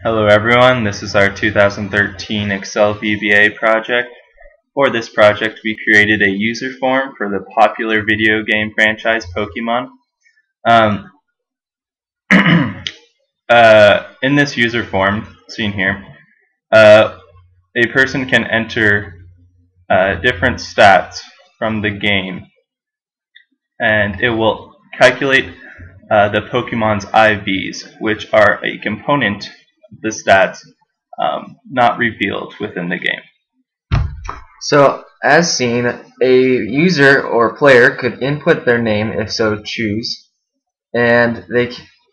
Hello everyone, this is our 2013 Excel VBA project. For this project we created a user form for the popular video game franchise Pokemon. Um, in this user form, seen here, a person can enter different stats from the game and it will calculate the Pokemon's IVs, which are a component of the stats not revealed within the game. So, as seen, a user or player could input their name if so choose, and they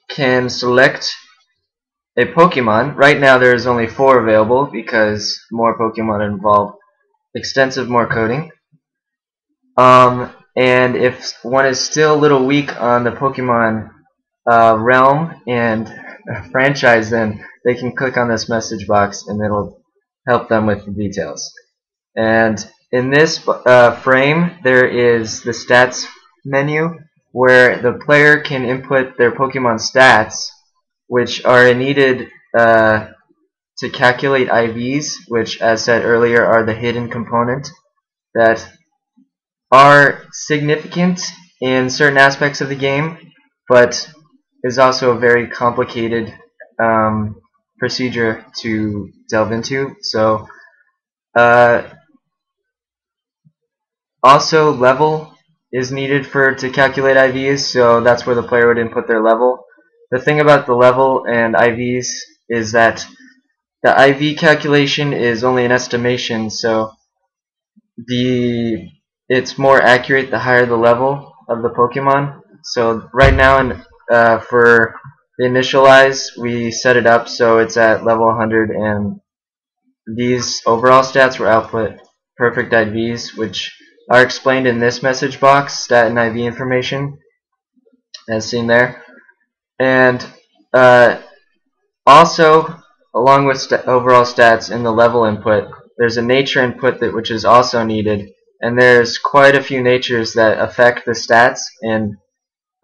can select a Pokemon. Right now there's only 4 available because more Pokemon involve extensive more coding. And if one is still a little weak on the Pokemon realm and franchise, then they can click on this message box and it'll help them with the details. And in this frame, there is the stats menu where the player can input their Pokemon stats, which are needed to calculate IVs, which, as said earlier, are the hidden component that are significant in certain aspects of the game, but is also a very complicated procedure to delve into. So, also, level is needed to calculate IVs, so that's where the player would input their level. The thing about the level and IVs is that the IV calculation is only an estimation, so it's more accurate the higher the level of the Pokemon. So right now, for the initialize, we set it up so it's at level 100, and these overall stats will output perfect IVs, which are explained in this message box, stat and IV information, as seen there. And also, along with overall stats in the level input, there's a nature input which is also needed, and there's quite a few natures that affect the stats and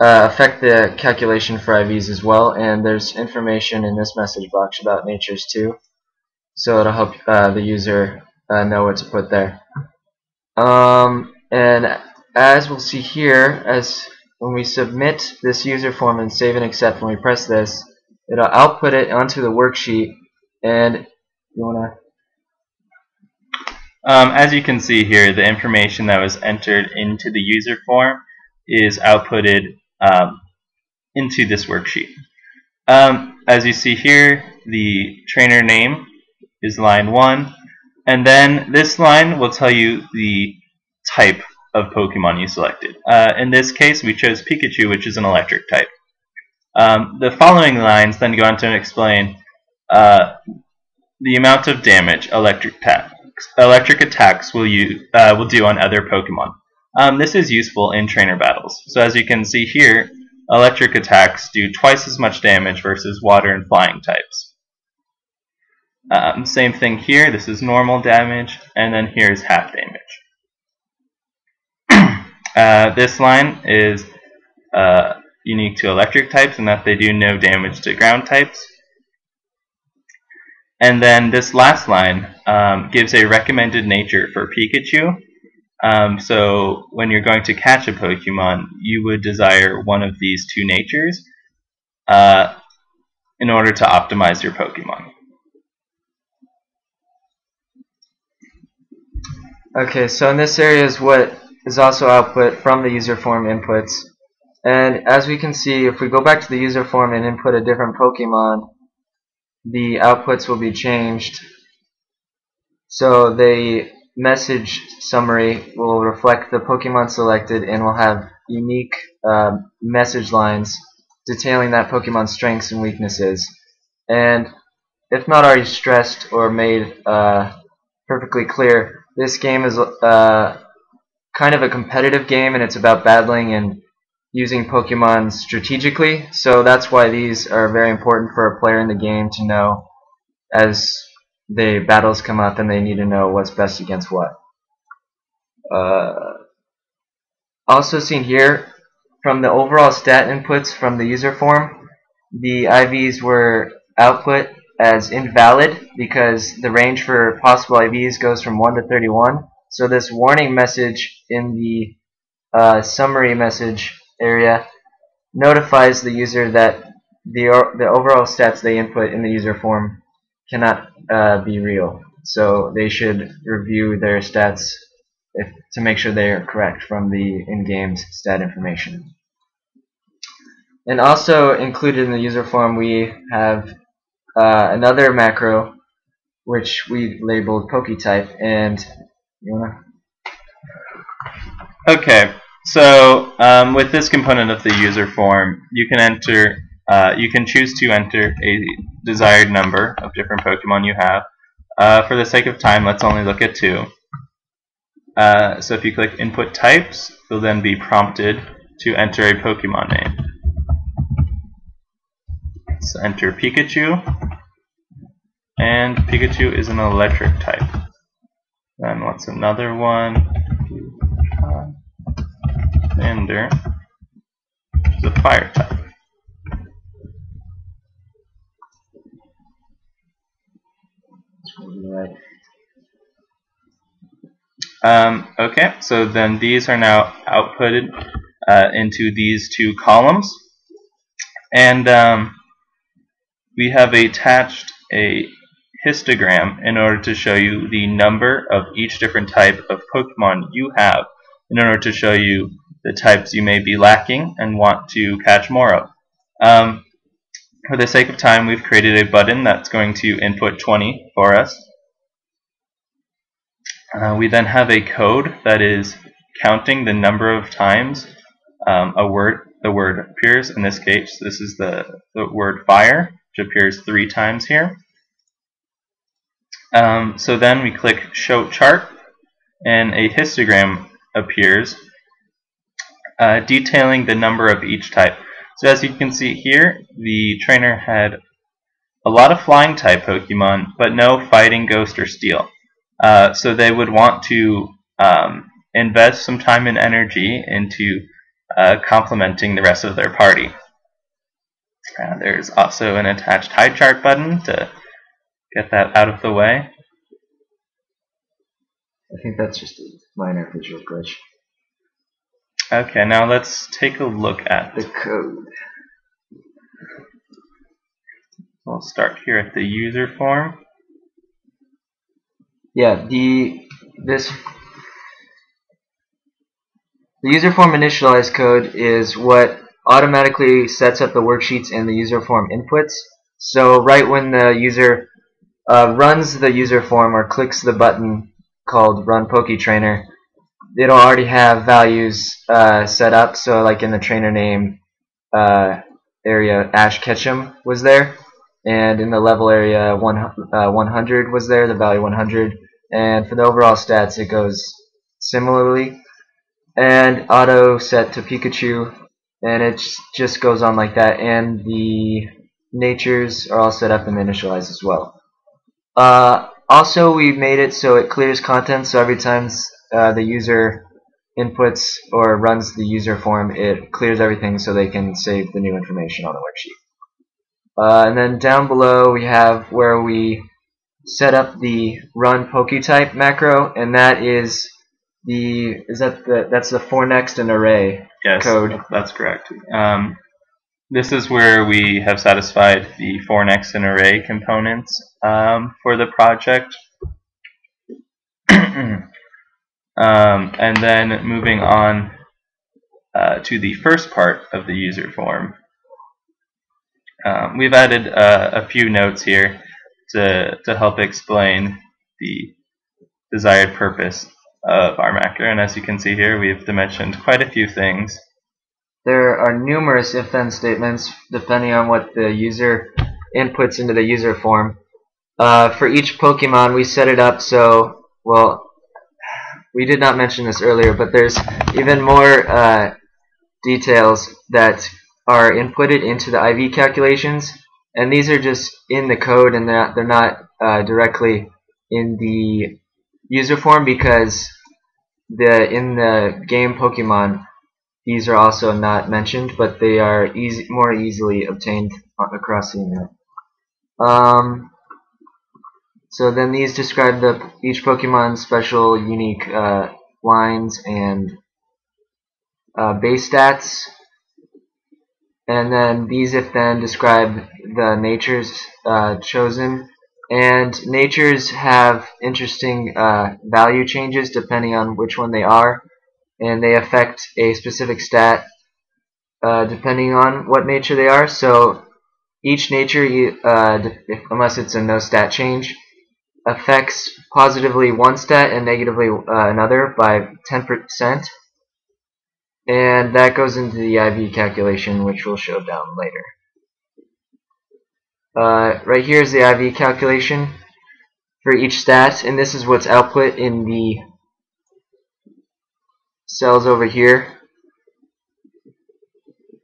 affect the calculation for IVs as well, and there's information in this message box about natures too, so it'll help the user know what to put there. And as we'll see here, as when we submit this user form and save and accept, when we press this, it'll output it onto the worksheet. And you wanna? As you can see here, the information that was entered into the user form is outputted into this worksheet. As you see here, the trainer name is line 1, and then this line will tell you the type of Pokemon you selected. In this case, we chose Pikachu, which is an electric type. The following lines then go on to explain the amount of damage electric attacks will do on other Pokemon. This is useful in trainer battles. So as you can see here, electric attacks do twice as much damage versus water and flying types. Same thing here, this is normal damage, and then here's half damage. This line is unique to electric types in that they do no damage to ground types. And then this last line gives a recommended nature for Pikachu. So when you're going to catch a Pokemon, you would desire one of these 2 natures in order to optimize your Pokemon. Okay, so in this area is what is also output from the user form inputs. And as we can see, if we go back to the user form and input a different Pokemon, the outputs will be changed. So the message summary will reflect the Pokemon selected and will have unique message lines detailing that Pokemon's strengths and weaknesses. And if not already stressed or made perfectly clear, this game is kind of a competitive game, and it's about battling and using Pokemon strategically, so that's why these are very important for a player in the game to know as the battles come up and they need to know what's best against what. Also seen here, from the overall stat inputs from the user form, the IVs were output as invalid because the range for possible IVs goes from 1 to 31. So this warning message in the summary message area notifies the user that the overall stats they input in the user form cannot be real. So they should review their stats to make sure they are correct from the in-game stat information. And also included in the user form we have another macro which we labeled PokeType. And you wanna? Okay, so with this component of the user form, you can choose to enter a desired number of different Pokemon you have. For the sake of time, let's only look at 2. So if you click Input Types, you'll then be prompted to enter a Pokemon name. So enter Pikachu, and Pikachu is an electric type. Then what's another one? Ender is a fire type. Okay, so then these are now outputted into these 2 columns, and we have attached a histogram in order to show you the number of each different type of Pokemon you have, in order to show you the types you may be lacking and want to catch more of. For the sake of time, we've created a button that's going to input 20 for us. We then have a code that is counting the number of times the word appears. In this case, this is the word fire, which appears 3 times here. So then we click Show Chart, and a histogram appears detailing the number of each type. So as you can see here, the trainer had a lot of flying type Pokemon, but no fighting, ghost, or steel. So they would want to invest some time and energy into complementing the rest of their party. There's also an attached high chart button to get that out of the way. I think that's just a minor visual glitch. Okay, now let's take a look at the code. We'll start here at the user form. Yeah, the user form initialize code is what automatically sets up the worksheets in the user form inputs. So right when the user runs the user form or clicks the button called Run PokeTrainer, it'll already have values set up. So like in the trainer name area, Ash Ketchum was there, and in the level area 100 was there, the value 100, and for the overall stats it goes similarly, and auto set to Pikachu, and it just goes on like that, and the natures are all set up and initialized as well. Also, we made it so it clears content, so every time the user inputs or runs the user form, it clears everything so they can save the new information on the worksheet. And then down below we have where we set up the run PokeType macro, and that is that's the for next and array code. Yes, that's correct. This is where we have satisfied the for next and array components for the project. And then moving on to the first part of the user form, we've added a few notes here to help explain the desired purpose of our macro, and as you can see here, we've dimensioned quite a few things. There are numerous if-then statements depending on what the user inputs into the user form. For each Pokemon, we set it up so, well, we did not mention this earlier, but there's even more details that are inputted into the IV calculations, and these are just in the code, and they're not directly in the user form, because in the game Pokemon these are also not mentioned, but they are more easily obtained across the internet. So then these describe each Pokemon's special unique lines and base stats. And then these if then describe the natures chosen. And natures have interesting value changes depending on which one they are. And they affect a specific stat depending on what nature they are. So each nature, unless it's a no stat change, affects positively one stat and negatively another by 10%. And that goes into the IV calculation, which we'll show down later. Right here is the IV calculation for each stat, and this is what's output in the cells over here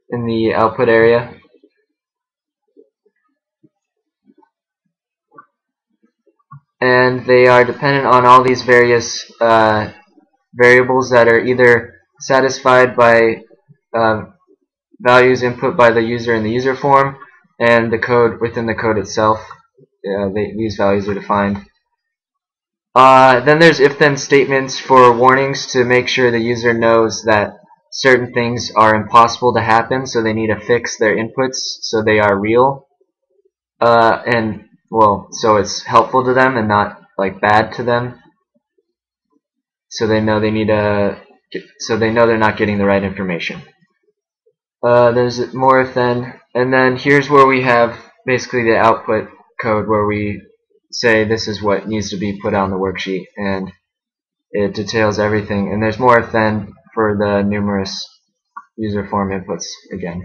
in the output area. And they are dependent on all these various variables that are either satisfied by values input by the user in the user form and the code within the code itself. These values are defined. Then there's if-then statements for warnings to make sure the user knows that certain things are impossible to happen, so they need to fix their inputs so they are real. So it's helpful to them and not like bad to them. So they know they're not getting the right information. There's more if then, and then here's where we have basically the output code where we say this is what needs to be put on the worksheet, and it details everything. And there's more if then for the numerous user form inputs again.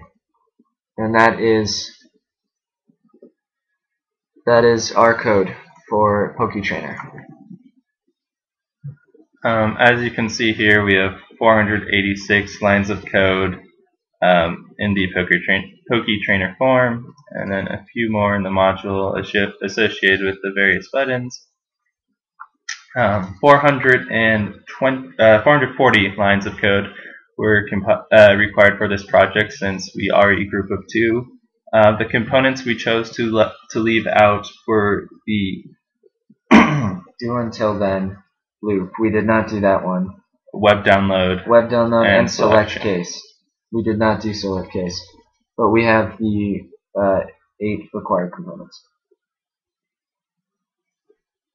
And that is our code for PokeTrainer. As you can see here, we have 486 lines of code in the PokeTrainer form, and then a few more in the module associated with the various buttons. 440 lines of code were required for this project since we are a group of 2. The components we chose to leave out were the do until then loop. We did not do that one. Web download and select case. We did not do select case, but we have the 8 required components.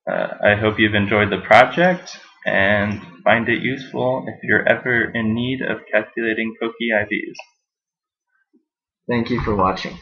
I hope you've enjoyed the project and find it useful if you're ever in need of calculating Poke IVs. Thank you for watching.